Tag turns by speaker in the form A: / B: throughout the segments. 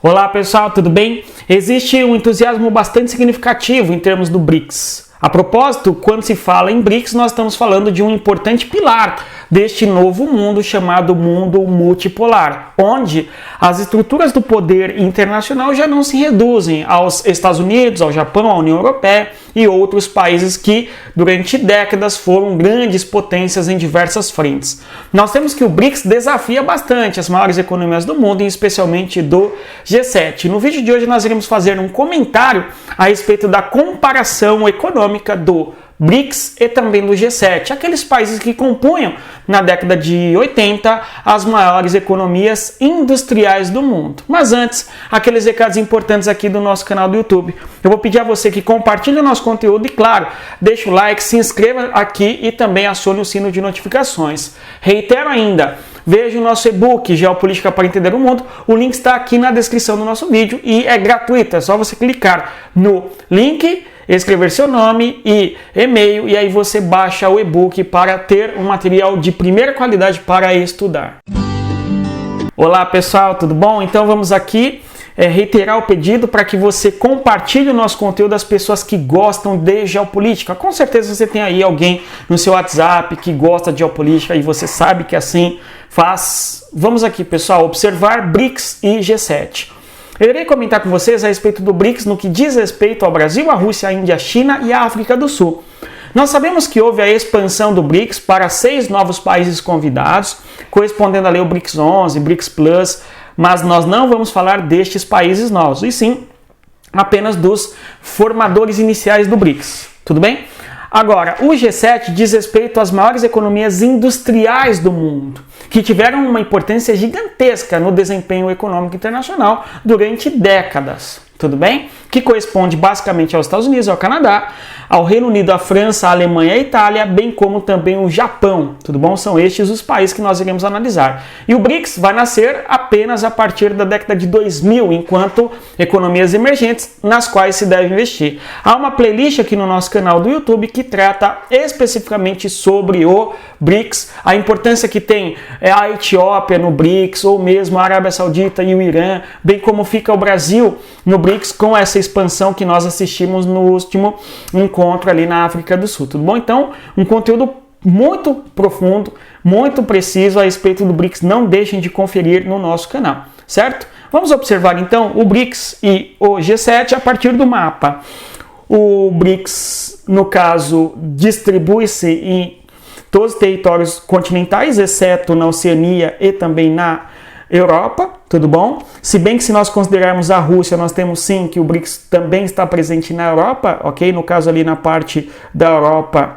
A: Olá pessoal, tudo bem? Existe um entusiasmo bastante significativo em termos do BRICS. A propósito, quando se fala em BRICS, nós estamos falando de um importante pilar deste novo mundo chamado mundo multipolar, onde as estruturas do poder internacional já não se reduzem aos Estados Unidos, ao Japão, à União Europeia e outros países que durante décadas foram grandes potências em diversas frentes. Nós temos que o BRICS desafia bastante as maiores economias do mundo, e especialmente do G7. No vídeo de hoje nós iremos fazer um comentário a respeito da comparação econômica do BRICS e também do G7, aqueles países que compunham na década de 80 as maiores economias industriais do mundo. Mas antes, aqueles recados importantes aqui do nosso canal do YouTube. Eu vou pedir a você que compartilhe o nosso conteúdo e, claro, deixe o like, se inscreva aqui e também acione o sino de notificações. Reitero ainda, veja o nosso e-book Geopolítica para Entender o Mundo. O link está aqui na descrição do nosso vídeo e é gratuito, é só você clicar no link, escrever seu nome e e-mail e aí você baixa o e-book para ter um material de primeira qualidade para estudar. Olá pessoal, tudo bom? Então vamos aqui reiterar o pedido para que você compartilhe o nosso conteúdo às pessoas que gostam de geopolítica. Com certeza você tem aí alguém no seu WhatsApp que gosta de geopolítica e você sabe que assim faz. Vamos aqui pessoal, observar BRICS e G7. Eu irei comentar com vocês a respeito do BRICS no que diz respeito ao Brasil, a Rússia, a Índia, a China e a África do Sul. Nós sabemos que houve a expansão do BRICS para 6 novos países convidados, correspondendo ali ao BRICS 11, BRICS Plus, mas nós não vamos falar destes países novos, e sim apenas dos formadores iniciais do BRICS. Tudo bem? Agora, o G7 diz respeito às maiores economias industriais do mundo, que tiveram uma importância gigantesca no desempenho econômico internacional durante décadas. Tudo bem? Que corresponde basicamente aos Estados Unidos, ao Canadá, ao Reino Unido, à França, à Alemanha e à Itália, bem como também o Japão. Tudo bom? São estes os países que nós iremos analisar. E o BRICS vai nascer apenas a partir da década de 2000, enquanto economias emergentes nas quais se deve investir. Há uma playlist aqui no nosso canal do YouTube que trata especificamente sobre o BRICS, a importância que tem a Etiópia no BRICS, ou mesmo a Arábia Saudita e o Irã, bem como fica o Brasil no BRICS com essa expansão que nós assistimos no último encontro ali na África do Sul, tudo bom? Então, um conteúdo muito profundo, muito preciso a respeito do BRICS, não deixem de conferir no nosso canal, certo? Vamos observar então o BRICS e o G7 a partir do mapa. O BRICS, no caso, distribui-se em todos os territórios continentais, exceto na Oceania e também na Europa, tudo bom? Se bem que se nós considerarmos a Rússia, nós temos sim que o BRICS também está presente na Europa, ok? No caso ali na parte da Europa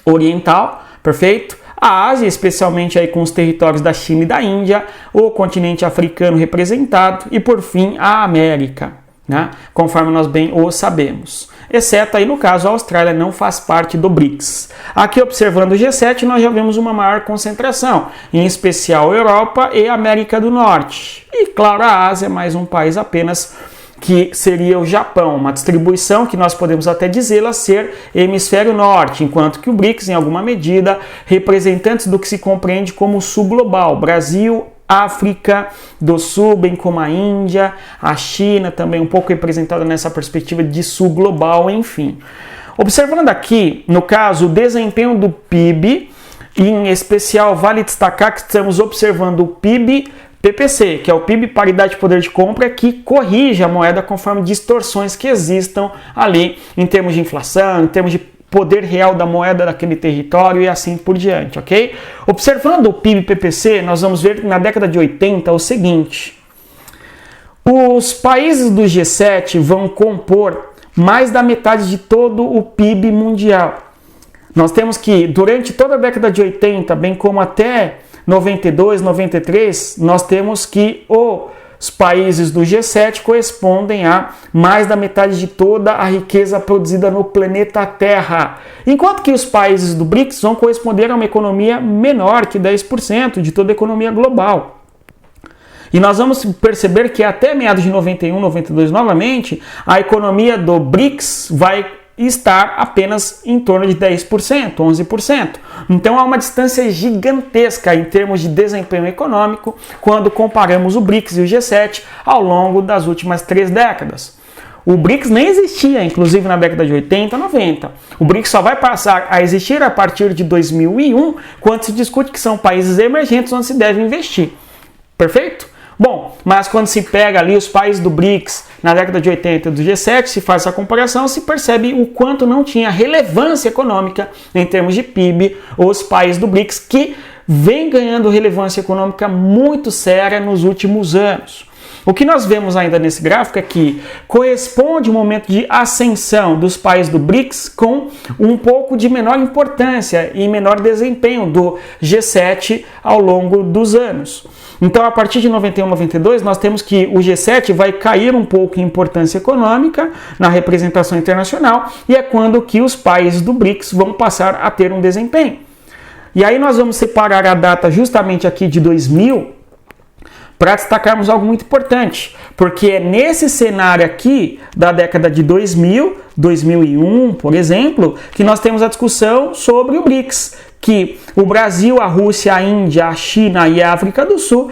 A: Oriental, perfeito? A Ásia, especialmente aí com os territórios da China e da Índia, o continente africano representado e por fim a América, né? Conforme nós bem o sabemos. Exceto aí no caso a Austrália não faz parte do BRICS. Aqui observando o G7 nós já vemos uma maior concentração, em especial Europa e América do Norte. E claro, a Ásia, mais um país apenas, que seria o Japão, uma distribuição que nós podemos até dizê-la ser hemisfério norte, enquanto que o BRICS, em alguma medida, representantes do que se compreende como sul global, Brasil, África do Sul, bem como a Índia, a China também um pouco representada nessa perspectiva de sul global, enfim. Observando aqui, no caso, o desempenho do PIB, em especial vale destacar que estamos observando o PIB PPC, que é o PIB paridade de poder de compra, que corrige a moeda conforme distorções que existam ali em termos de inflação, em termos de poder real da moeda daquele território e assim por diante, ok? Observando o PIB PPC, nós vamos ver na década de 80 o seguinte: os países do G7 vão compor mais da metade de todo o PIB mundial. Nós temos que, durante toda a década de 80, bem como até 92, 93, nós temos que os países do G7 correspondem a mais da metade de toda a riqueza produzida no planeta Terra, enquanto que os países do BRICS vão corresponder a uma economia menor que 10% de toda a economia global. E nós vamos perceber que até meados de 91, 92 novamente, a economia do BRICS vai estar apenas em torno de 10%, 11%. Então há uma distância gigantesca em termos de desempenho econômico quando comparamos o BRICS e o G7 ao longo das últimas 3 décadas. O BRICS nem existia, inclusive na década de 80, 90. O BRICS só vai passar a existir a partir de 2001, quando se discute que são países emergentes onde se deve investir. Perfeito? Bom, mas quando se pega ali os países do BRICS na década de 80 do G7, se faz essa comparação, se percebe o quanto não tinha relevância econômica em termos de PIB os países do BRICS, que vem ganhando relevância econômica muito séria nos últimos anos. O que nós vemos ainda nesse gráfico é que corresponde um momento de ascensão dos países do BRICS com um pouco de menor importância e menor desempenho do G7 ao longo dos anos. Então, a partir de 91, 92, nós temos que o G7 vai cair um pouco em importância econômica na representação internacional e é quando que os países do BRICS vão passar a ter um desempenho. E aí nós vamos separar a data justamente aqui de 2000 para destacarmos algo muito importante, porque é nesse cenário aqui da década de 2000, 2001, por exemplo, que nós temos a discussão sobre o BRICS, que o Brasil, a Rússia, a Índia, a China e a África do Sul,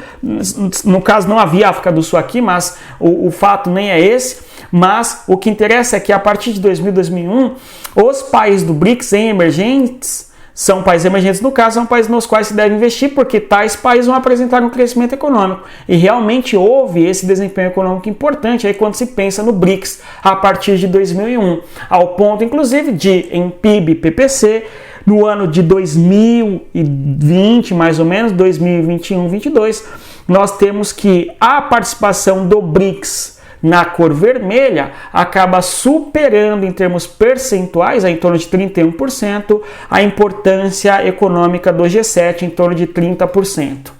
A: no caso não havia África do Sul aqui, mas o fato nem é esse, mas o que interessa é que a partir de 2000, 2001, os países do BRICS em emergentes, são países emergentes, no caso, são países nos quais se deve investir, porque tais países vão apresentar um crescimento econômico. E realmente houve esse desempenho econômico importante aí quando se pensa no BRICS a partir de 2001, ao ponto, inclusive, de, em PIB e PPC, no ano de 2020, mais ou menos, 2021, 2022, nós temos que a participação do BRICS na cor vermelha acaba superando em termos percentuais, em torno de 31%, a importância econômica do G7 em torno de 30%,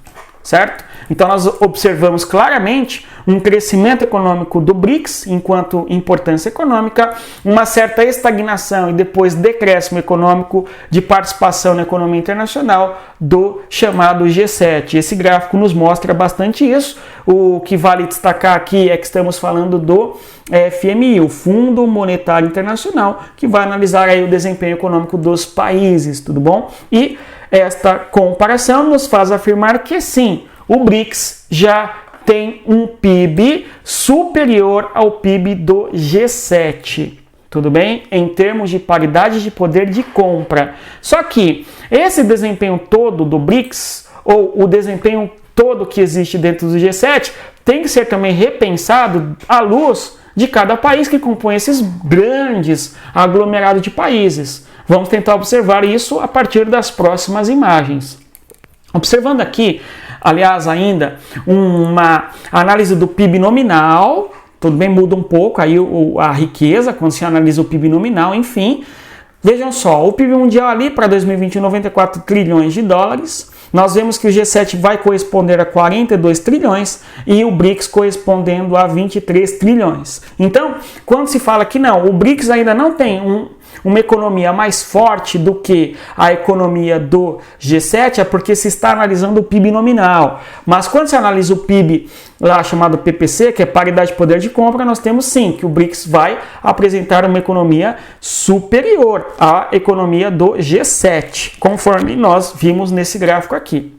A: certo? Então nós observamos claramente um crescimento econômico do BRICS enquanto importância econômica, uma certa estagnação e depois decréscimo econômico de participação na economia internacional do chamado G7. Esse gráfico nos mostra bastante isso. O que vale destacar aqui é que estamos falando do FMI, o Fundo Monetário Internacional, que vai analisar aí o desempenho econômico dos países, tudo bom? E esta comparação nos faz afirmar que sim, o BRICS já tem um PIB superior ao PIB do G7, tudo bem? Em termos de paridade de poder de compra. Só que esse desempenho todo do BRICS, ou o desempenho todo que existe dentro do G7, tem que ser também repensado à luz de cada país que compõe esses grandes aglomerados de países. Vamos tentar observar isso a partir das próximas imagens. Observando aqui, aliás, ainda uma análise do PIB nominal, tudo bem, muda um pouco aí a riqueza quando se analisa o PIB nominal, enfim. Vejam só, o PIB mundial ali para 2021, 94 trilhões de dólares. Nós vemos que o G7 vai corresponder a 42 trilhões e o BRICS correspondendo a 23 trilhões. Então, quando se fala que não, o BRICS ainda não tem uma economia mais forte do que a economia do G7, é porque se está analisando o PIB nominal. Mas quando se analisa o PIB lá chamado PPC, que é paridade de poder de compra, nós temos sim que o BRICS vai apresentar uma economia superior à economia do G7, conforme nós vimos nesse gráfico aqui.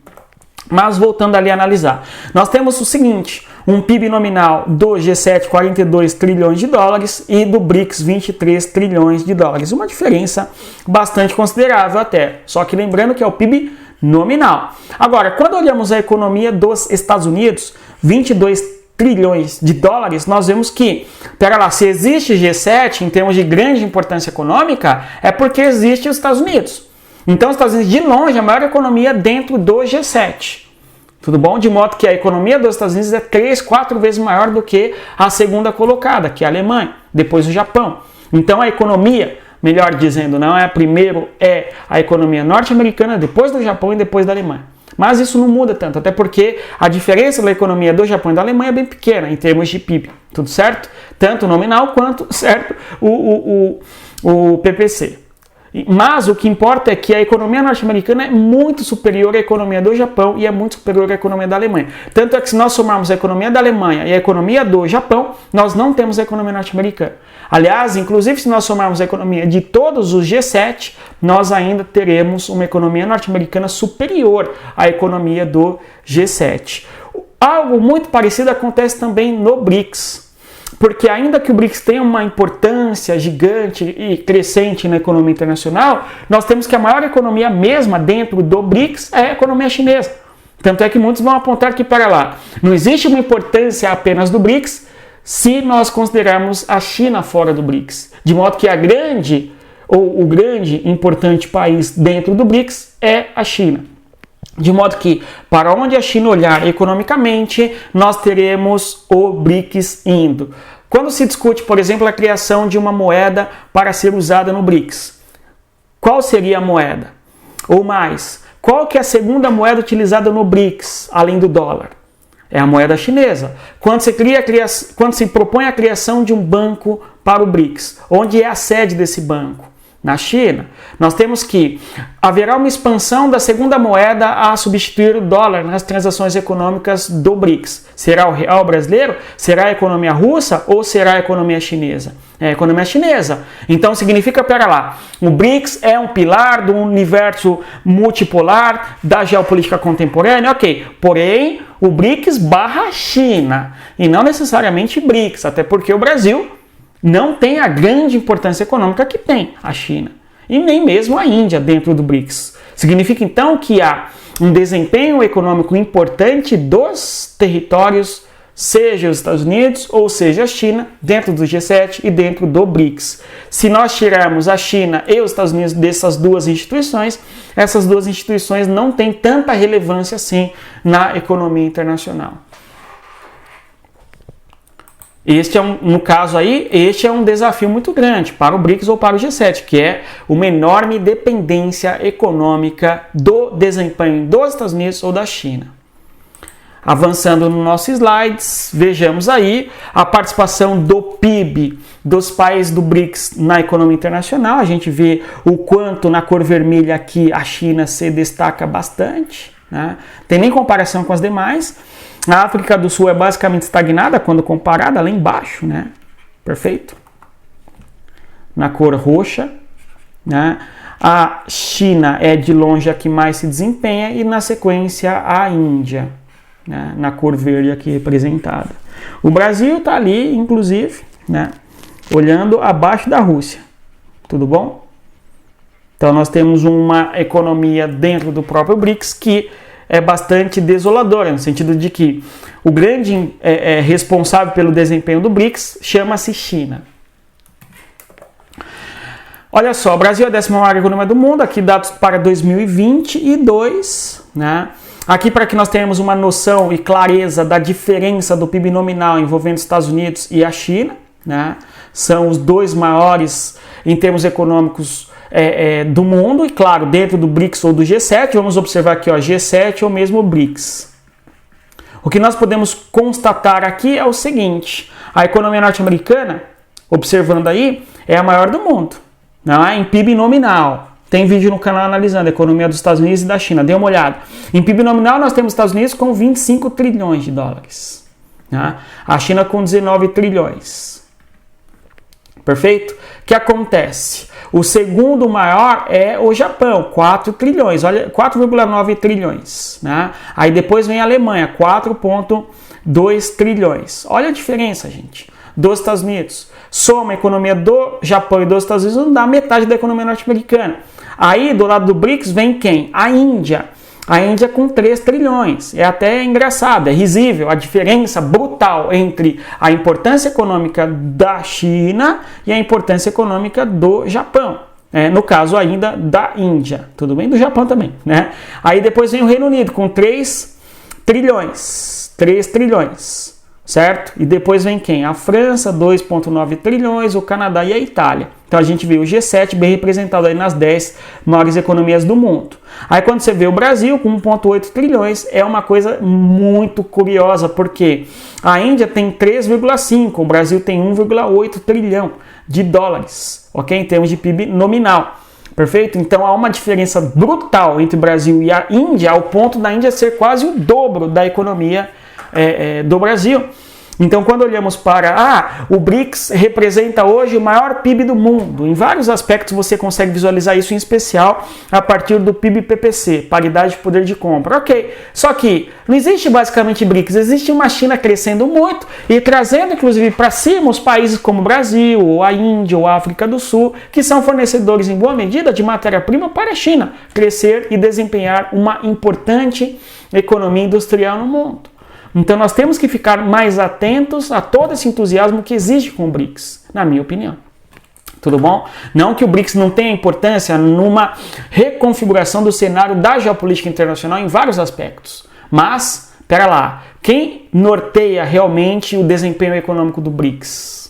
A: Mas voltando ali a analisar, nós temos o seguinte, um PIB nominal do G7 42 trilhões de dólares e do BRICS 23 trilhões de dólares. Uma diferença bastante considerável até, só que lembrando que é o PIB nominal. Agora, quando olhamos a economia dos Estados Unidos, 22 trilhões de dólares, nós vemos que, pera lá, se existe G7 em termos de grande importância econômica, é porque existe os Estados Unidos. Então, os Estados Unidos, de longe, é a maior economia dentro do G7. Tudo bom? De modo que a economia dos Estados Unidos é 3, 4 vezes maior do que a segunda colocada, que é a Alemanha, depois o Japão. Então, a economia, melhor dizendo, não é primeiro é a economia norte-americana, depois do Japão e depois da Alemanha. Mas isso não muda tanto, até porque a diferença da economia do Japão e da Alemanha é bem pequena em termos de PIB, tudo certo? Tanto nominal quanto, certo, o PPC. Mas o que importa é que a economia norte-americana é muito superior à economia do Japão e é muito superior à economia da Alemanha. Tanto é que se nós somarmos a economia da Alemanha e a economia do Japão, nós não temos a economia norte-americana. Aliás, inclusive se nós somarmos a economia de todos os G7, nós ainda teremos uma economia norte-americana superior à economia do G7. Algo muito parecido acontece também no BRICS. Porque ainda que o BRICS tenha uma importância gigante e crescente na economia internacional, nós temos que a maior economia mesma dentro do BRICS é a economia chinesa. Tanto é que muitos vão apontar que, para lá, não existe uma importância apenas do BRICS se nós considerarmos a China fora do BRICS. De modo que o grande importante país dentro do BRICS é a China. De modo que, para onde a China olhar economicamente, nós teremos o BRICS indo. Quando se discute, por exemplo, a criação de uma moeda para ser usada no BRICS, qual seria a moeda? Ou mais, qual que é a segunda moeda utilizada no BRICS, além do dólar? É a moeda chinesa. Quando se propõe a criação de um banco para o BRICS, onde é a sede desse banco? Na China, nós temos que haverá uma expansão da segunda moeda a substituir o dólar nas transações econômicas do BRICS. Será o real brasileiro? Será a economia russa ou será a economia chinesa? É a economia chinesa. Então significa, pera lá, o BRICS é um pilar do universo multipolar da geopolítica contemporânea, ok. Porém, o BRICS barra China e não necessariamente BRICS, até porque o Brasil não tem a grande importância econômica que tem a China, e nem mesmo a Índia dentro do BRICS. Significa então que há um desempenho econômico importante dos territórios, seja os Estados Unidos ou seja a China, dentro do G7 e dentro do BRICS. Se nós tirarmos a China e os Estados Unidos dessas duas instituições, essas duas instituições não têm tanta relevância assim na economia internacional. No caso aí, este é um desafio muito grande para o BRICS ou para o G7, que é uma enorme dependência econômica do desempenho dos Estados Unidos ou da China. Avançando nos nossos slides, vejamos aí a participação do PIB dos países do BRICS na economia internacional. A gente vê o quanto na cor vermelha aqui a China se destaca bastante, né? Tem nem comparação com as demais. A África do Sul é basicamente estagnada quando comparada, lá embaixo, né? Perfeito. Na cor roxa, né? A China é de longe a que mais se desempenha e na sequência a Índia, né? Na cor verde aqui representada. O Brasil está ali, inclusive, né? Olhando abaixo da Rússia. Tudo bom? Então nós temos uma economia dentro do próprio BRICS que é bastante desoladora, no sentido de que o grande responsável pelo desempenho do BRICS chama-se China. Olha só, o Brasil é a 10ª maior economia do mundo, aqui dados para 2022, né? Aqui para que nós tenhamos uma noção e clareza da diferença do PIB nominal envolvendo os Estados Unidos e a China, né? São os dois maiores em termos econômicos do mundo, e claro, dentro do BRICS ou do G7, vamos observar aqui, ó, G7 ou mesmo BRICS. O que nós podemos constatar aqui é o seguinte: a economia norte-americana, observando aí, é a maior do mundo, não é? Em PIB nominal. Tem vídeo no canal analisando a economia dos Estados Unidos e da China, dê uma olhada. Em PIB nominal nós temos os Estados Unidos com 25 trilhões de dólares, né? A China com 19 trilhões. Perfeito? O que acontece? O segundo maior é o Japão, 4 trilhões, olha, 4,9 trilhões, né? Aí depois vem a Alemanha, 4,2 trilhões. Olha a diferença, gente, dos Estados Unidos. Soma a economia do Japão e dos Estados Unidos, não dá metade da economia norte-americana. Aí do lado do BRICS vem quem? A Índia. A Índia com 3 trilhões. É até engraçado, é risível a diferença brutal entre a importância econômica da China e a importância econômica do Japão. No caso ainda da Índia. Tudo bem? Do Japão também, né? Aí depois vem o Reino Unido com 3 trilhões. 3 trilhões. Certo? E depois vem quem? A França, 2,9 trilhões, o Canadá e a Itália. Então a gente vê o G7 bem representado aí nas 10 maiores economias do mundo. Aí quando você vê o Brasil com 1,8 trilhões, é uma coisa muito curiosa, porque a Índia tem 3,5, o Brasil tem 1,8 trilhão de dólares, ok? Em termos de PIB nominal. Perfeito? Então há uma diferença brutal entre o Brasil e a Índia, ao ponto da Índia ser quase o dobro da economia do Brasil. Então, quando olhamos para o BRICS representa hoje o maior PIB do mundo. Em vários aspectos você consegue visualizar isso, em especial a partir do PIB-PPC, paridade de poder de compra. Ok, só que não existe basicamente BRICS, existe uma China crescendo muito e trazendo inclusive para cima os países como o Brasil, ou a Índia, ou a África do Sul, que são fornecedores em boa medida de matéria-prima para a China crescer e desempenhar uma importante economia industrial no mundo. Então nós temos que ficar mais atentos a todo esse entusiasmo que existe com o BRICS, na minha opinião. Tudo bom? Não que o BRICS não tenha importância numa reconfiguração do cenário da geopolítica internacional em vários aspectos. Mas, pera lá, quem norteia realmente o desempenho econômico do BRICS?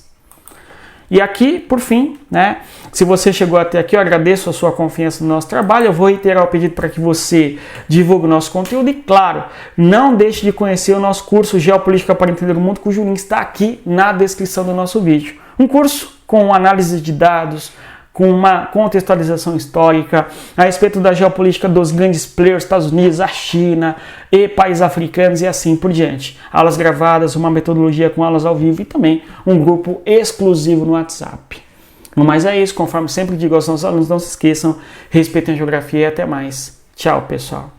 A: E aqui, por fim, né, se você chegou até aqui, eu agradeço a sua confiança no nosso trabalho. Eu vou reiterar o pedido para que você divulgue o nosso conteúdo e, claro, não deixe de conhecer o nosso curso Geopolítica para Entender o Mundo, cujo link está aqui na descrição do nosso vídeo. Um curso com análise de dados, com uma contextualização histórica a respeito da geopolítica dos grandes players, Estados Unidos, a China e países africanos e assim por diante. Aulas gravadas, uma metodologia com aulas ao vivo e também um grupo exclusivo no WhatsApp. No mais é isso, conforme sempre digo aos nossos alunos, não se esqueçam, respeitem a geografia e até mais. Tchau, pessoal.